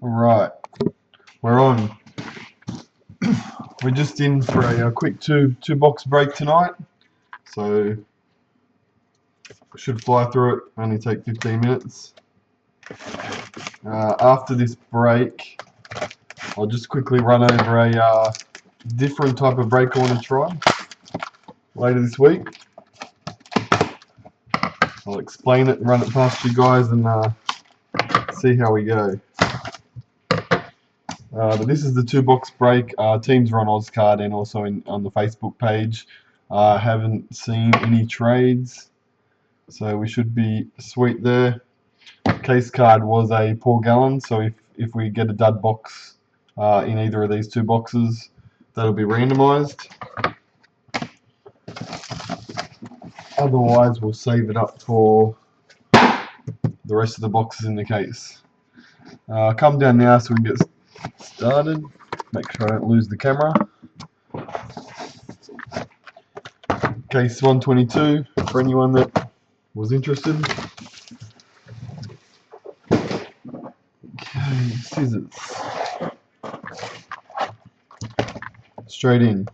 Alright, we're on. We're just in for a quick two box break tonight, so we should fly through it, only take 15 minutes. After this break, I'll just quickly run over a different type of break I want to try later this week. I'll explain it and run it past you guys and see how we go. But this is the 2-box break. Teams are on Ozcard and also on the Facebook page. Haven't seen any trades, so we should be sweet there. Case card was a Paul Gallen, so if we get a dud box in either of these 2 boxes, that'll be randomised. Otherwise, we'll save it up for the rest of the boxes in the case. Come down now so we can get started. Make sure I don't lose the camera. Case 122 for anyone that was interested. Okay, scissors. Straight in.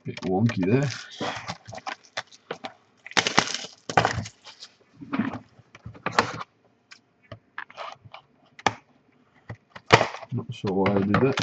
Bit wonky there. Not sure why I did that.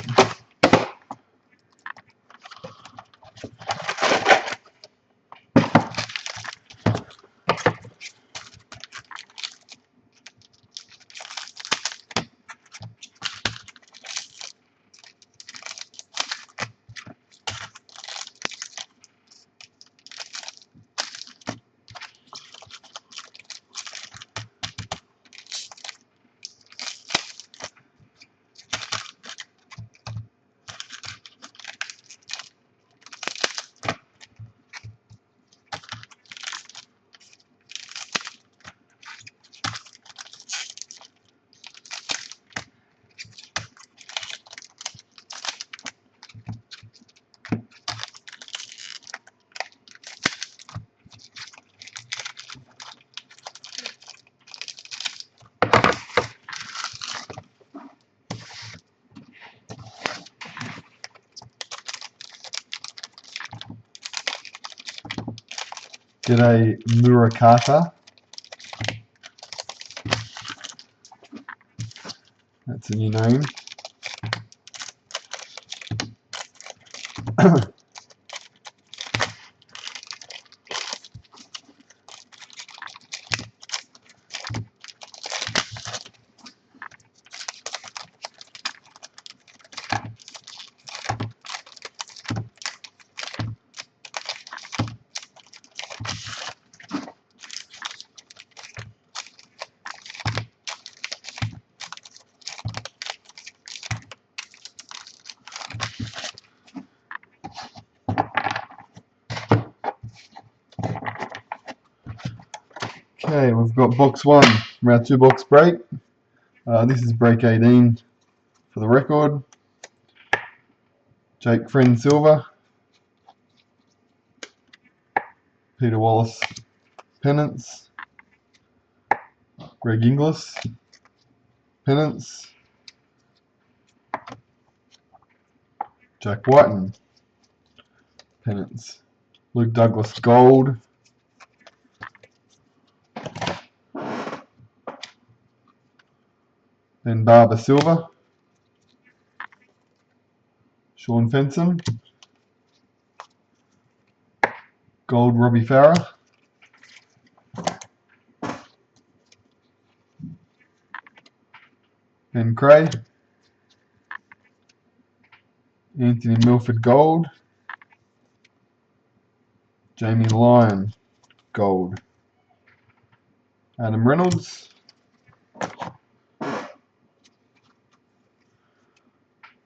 Get a Murakata. That's a new name. Okay, we've got box 1 from our 2-box break. This is break 18 for the record. Jake Friend Silver, Peter Wallace Pennants, Greg Inglis Pennants, Jack Whiten Pennants, Luke Douglas Gold, then Barber Silver, Sean Fenson, Gold Robbie Farah, Ben Cray, Anthony Milford Gold, Jamie Lyon Gold, Adam Reynolds,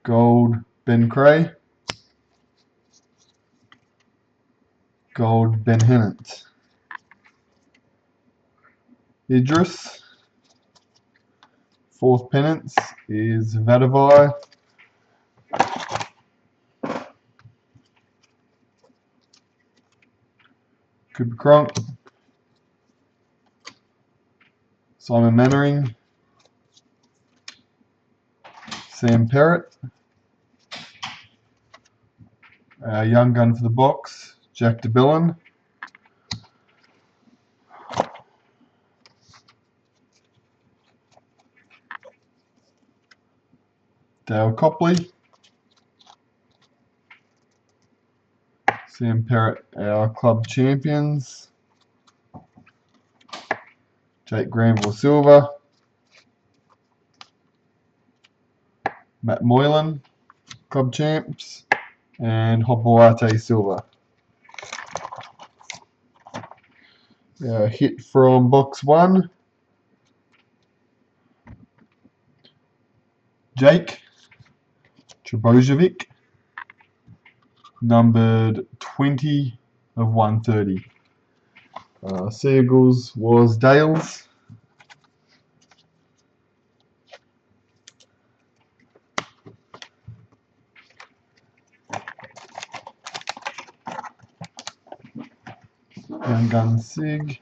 Gold Ben Cray, Gold Ben Hennett, Idris, 4th Pennants is Vadavai, Cooper Cronk, Simon Mannering, Sam Perrott, our young gun for the box, Jack DeBellin, Dale Copley, Sam Perrott, our club champions, Jake Granville Silver, Matt Moylan, club champs, and Hopoate Silver. Hit from box 1, Jake Trebojevic, numbered 20 of 130. Seagulls was Dales. Young Gun Sig.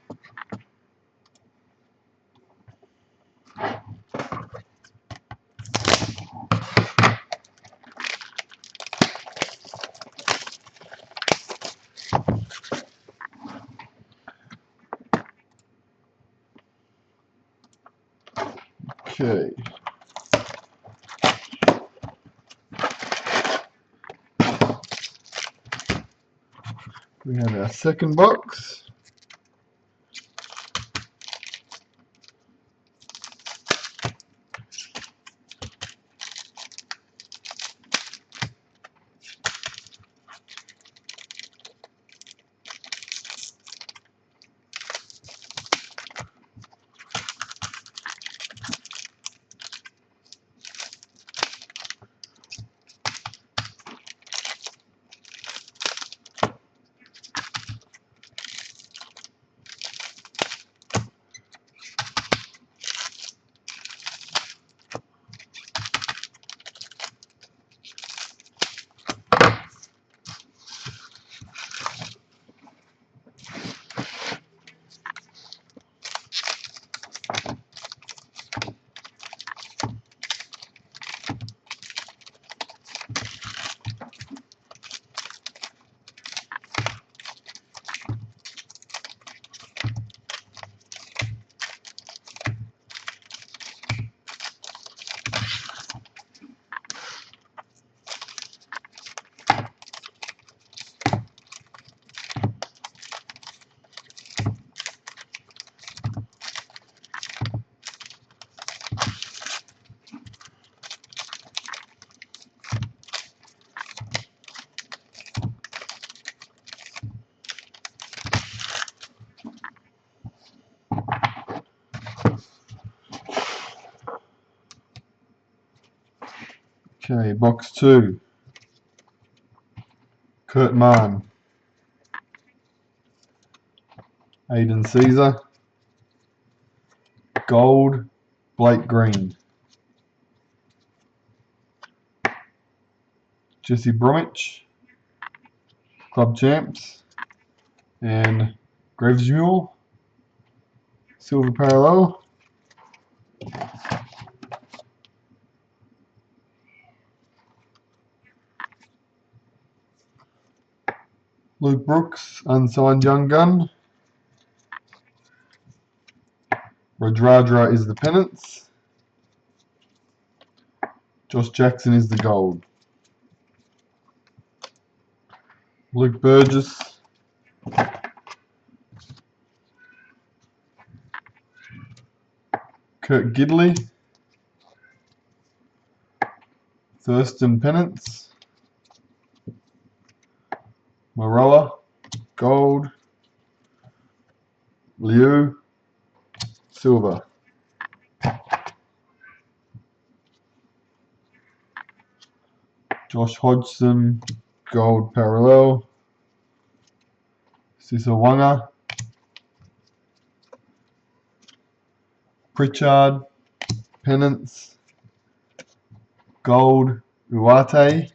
Okay. We have our second box. Okay, box 2. Kurt Mann, Aiden Caesar, gold, Blake Green, Jesse Bromwich, club champs, and Grevesmule, silver parallel. Luke Brooks, unsigned young gun. Radradra is the pennants. Josh Jackson is the gold. Luke Burgess, Kurt Gidley, Thurston pennants. Maroa, gold. Liu, silver. Josh Hodgson, gold parallel. Sisawanga, Pritchard, pennants. Gold, Uate.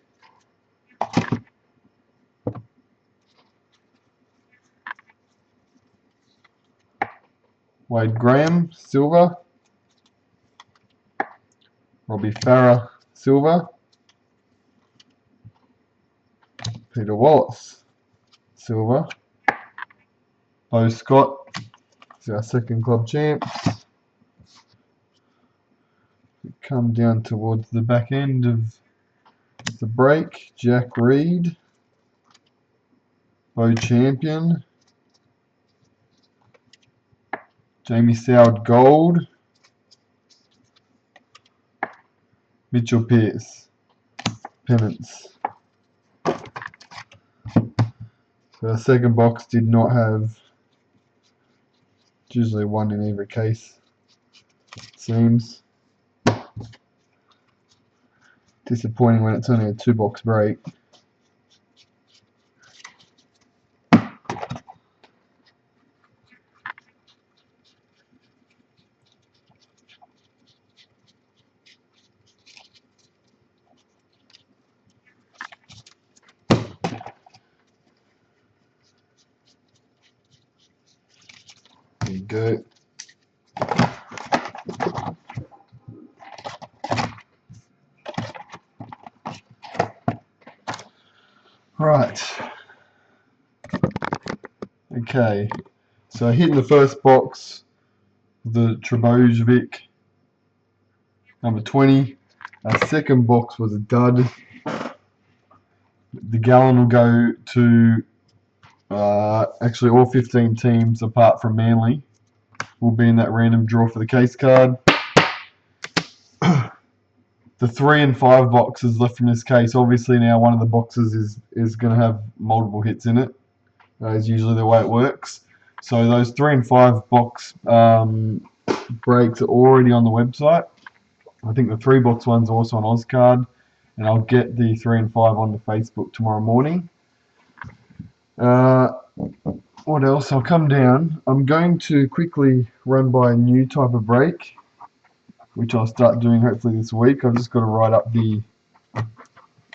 Wade Graham, silver. Robbie Farah, silver. Peter Wallace, silver. Bo Scott is our second club champ. We come down towards the back end of the break. Jack Reed, Bo Champion. Jamie Soward, gold. Mitchell Pearce, pennants. So our second box did not have, usually one in every case, it seems. Disappointing when it's only a 2-box break. There you go. Right. Okay. So hitting the first box, the Trebojevic, number 20. Our second box was a dud. The gallon will go to actually all 15 teams apart from Manly will be in that random draw for the case card. The 3 and 5 boxes left from this case, obviously now one of the boxes is going to have multiple hits in it. That is usually the way it works. So those 3 and 5 box breaks are already on the website. I think the 3 box one's also on Ozcard, and I'll get the 3 and 5 onto Facebook tomorrow morning. What else? I'll come down. I'm going to quickly run by a new type of break, which I'll start doing hopefully this week. I've just got to write up the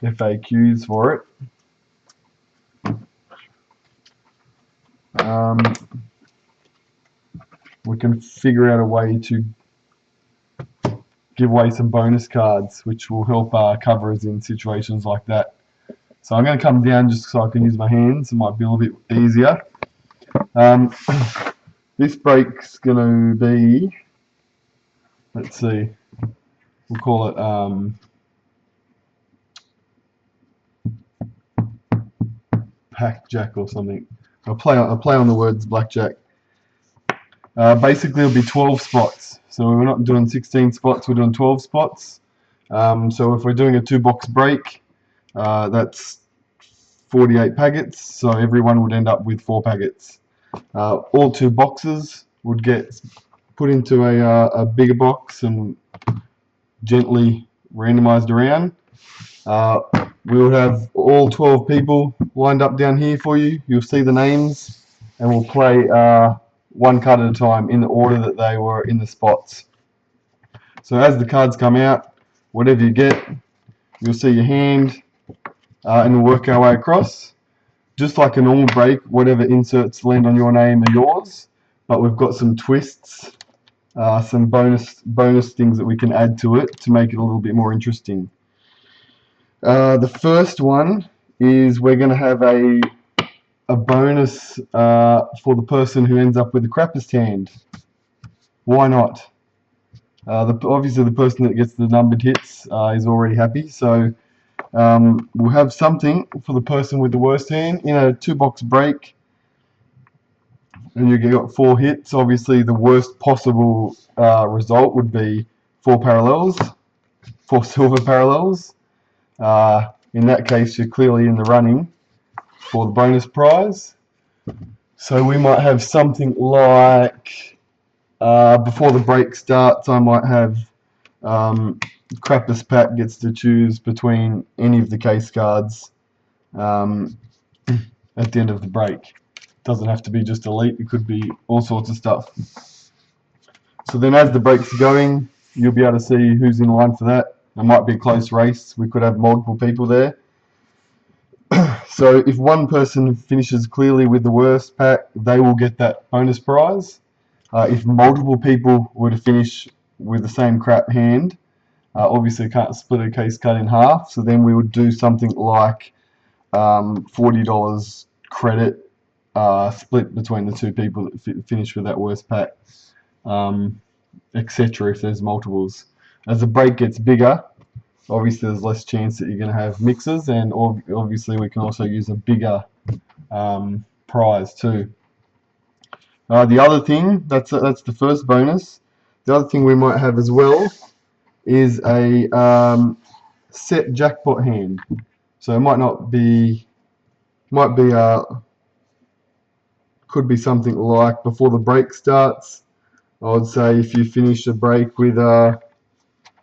FAQs for it. We can figure out a way to give away some bonus cards, which will help cover us in situations like that. So I'm going to come down just so I can use my hands. It might be a little bit easier. This break's going to be, let's see, we'll call it Pack-Jack or something. I'll play on the words blackjack. Basically, it'll be 12 spots. So we're not doing 16 spots, we're doing 12 spots. So if we're doing a 2-box break, that's 48 packets. So everyone would end up with 4 packets. All 2 boxes would get put into a bigger box and gently randomized around. We will have all 12 people lined up down here for you. You'll see the names, and we'll play one card at a time in the order that they were in the spots. So as the cards come out, whatever you get, you'll see your hand, and we'll work our way across. Just like a normal break, whatever inserts land on your name are yours, but we've got some twists, some bonus things that we can add to it to make it a little bit more interesting. The first one is we're going to have a bonus for the person who ends up with the crappiest hand. Why not? Obviously the person that gets the numbered hits is already happy, so we'll have something for the person with the worst hand in a 2-box break, and you got 4 hits. Obviously the worst possible result would be 4 parallels, 4 silver parallels. In that case, you're clearly in the running for the bonus prize. So we might have something like, before the break starts, I might have Crappus Pack gets to choose between any of the case cards at the end of the break. Doesn't have to be just elite, it could be all sorts of stuff. So then as the break's going, you'll be able to see who's in line for that. It might be a close race, we could have multiple people there. So if one person finishes clearly with the worst pack, they will get that bonus prize. If multiple people were to finish with the same crap hand, obviously you can't split a case card in half, so then we would do something like $40 credit split between the two people that finish with that worst pack, etc. if there's multiples. As the break gets bigger, obviously there's less chance that you're going to have mixes, and obviously we can also use a bigger prize too. The other thing, that's the first bonus. The other thing we might have as well is a set jackpot hand. So it might be could be something like before the break starts. I would say if you finish the break with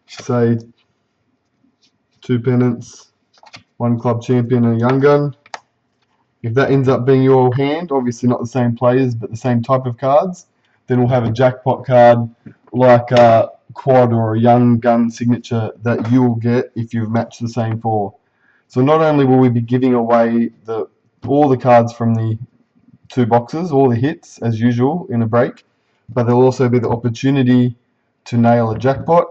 say 2 pennants, 1 club champion and a young gun. If that ends up being your hand, obviously not the same players but the same type of cards, then we'll have a jackpot card like a quad or a young gun signature that you will get if you've matched the same 4. So not only will we be giving away all the cards from the 2 boxes, all the hits as usual in a break, but there'll also be the opportunity to nail a jackpot,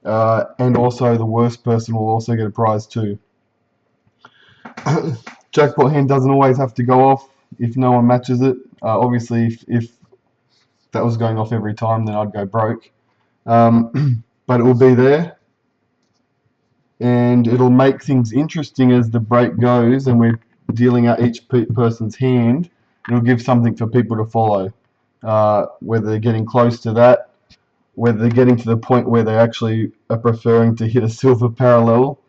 and also the worst person will also get a prize too. Jackpot hand doesn't always have to go off if no one matches it. Obviously, if that was going off every time, then I'd go broke. But it will be there, and it'll make things interesting as the break goes, and we're dealing out each person's hand. It'll give something for people to follow, whether they're getting close to that, whether they're getting to the point where they actually are preferring to hit a silver parallel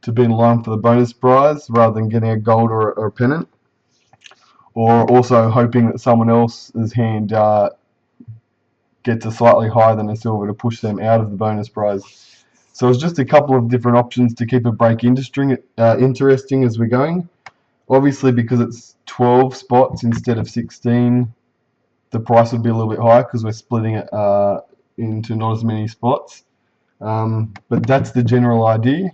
to be in line for the bonus prize rather than getting a gold or a pennant, or also hoping that someone else's hand gets a slightly higher than a silver to push them out of the bonus prize. So it's just a couple of different options to keep a break interesting as we're going. Obviously, because it's 12 spots instead of 16, the price would be a little bit higher because we're splitting it into not as many spots. But that's the general idea.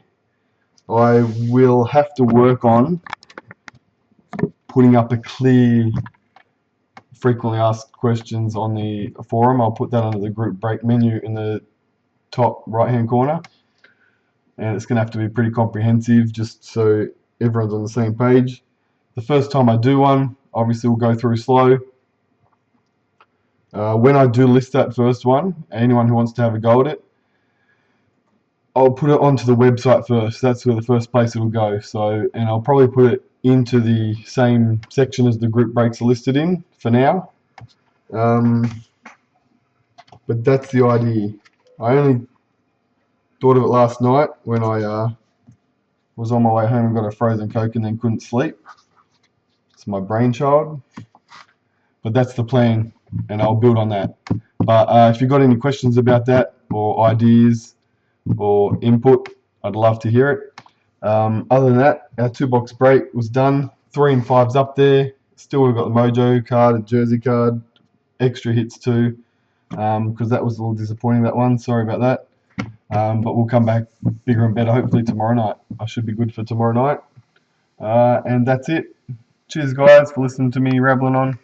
I will have to work on putting up a clear frequently asked questions on the forum. I'll put that under the group break menu in the top right hand corner, and it's going to have to be pretty comprehensive just so everyone's on the same page. The first time I do one, obviously we'll go through slow. When I do list that first one, anyone who wants to have a go at it, I'll put it onto the website first. That's where the first place it will go. So, and I'll probably put it into the same section as the group breaks are listed in for now. But that's the idea. I only thought of it last night when I was on my way home and got a frozen Coke and then couldn't sleep. It's my brainchild. But that's the plan, and I'll build on that. But if you've got any questions about that or ideas or input, I'd love to hear it. Other than that, our 2-box break was done. 3 and 5's up there. Still, we've got the Mojo card, a jersey card, extra hits too, because that was a little disappointing, that one. Sorry about that. But we'll come back bigger and better hopefully tomorrow night. I should be good for tomorrow night. And that's it. Cheers, guys, for listening to me rambling on.